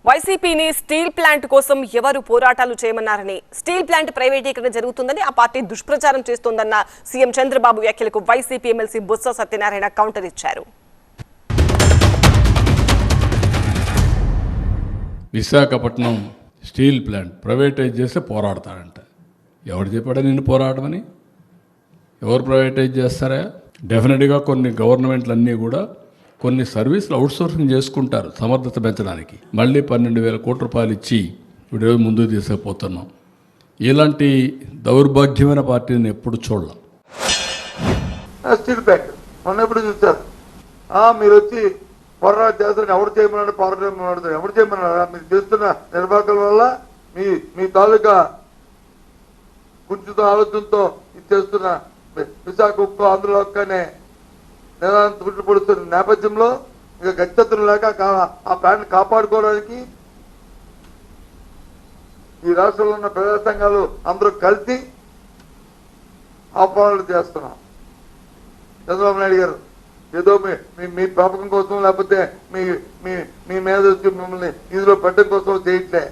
వైసీపీని steel plant కోసం ఎవరు పోరాటాలు చేయమన్నారని, స్టీల్ ప్లాంట్ ప్రైవేటీకరణ జరుగుతుందని ఆ పార్టీ దుష్ప్రచారం చేస్తోందన్న సీఎం చంద్రబాబు వ్యాఖ్యలకు YCP MLC Botsa Satyanarayana counter ఇచ్చారు. విశాఖపట్నం స్టీల్ ప్లాంట్ ప్రైవేటైజ్ చేస్తే పోరాడతాడంట. ఎవరు చెప్పాడా నిన్ను పోరాడమని? ఎవరు ప్రైవేటైజ్ చేస్తారా? డెఫినెట్గా కొన్ని గవర్నమెంట్లు అన్నీ కూడా కొన్ని సర్వీసులు అవుట్సోర్సింగ్ చేసుకుంటారు సమర్థత పెంచడానికి. మళ్ళీ 12,000 కోట్ల రూపాయలు ఇచ్చి ఇప్పుడు ముందుకు తీసుకుపోతున్నాం. ఇలాంటి దౌర్భాగ్యమైన పార్టీని ఎప్పుడు చూడలేం. స్టీల్ ప్లాంట్ మొన్న ఎప్పుడు చూస్తారు? మీరు వచ్చి పోరాటం చేస్తారు. ఎవరు చేయమన్నాడు? పోరాటం ఎవరు చేయమన్నారా? మీరు చేస్తున్న నిర్వాహకుల వల్ల మీ తాలూకా కుంచుతో ఆలోచనతో ఇది చేస్తున్న విశాఖ ఉక్కు ఆంధ్రలోనే నిదానం తుట్లు పొడుస్తున్న నేపథ్యంలో ఇక గత్యంతరం లేక ఆ ప్లాంట్ కాపాడుకోవడానికి ఈ రాష్ట్రంలో ఉన్న ప్రజా సంఘాలు అందరూ కలిసి ఆ పోరాటాలు చేస్తున్నాం. చంద్రబాబు నాయుడు గారు ఏదో మీ ప్రాపకం కోసం లేకపోతే మీ మీద వచ్చి మిమ్మల్ని ఇందులో పెట్టడం కోసం చేయట్లే.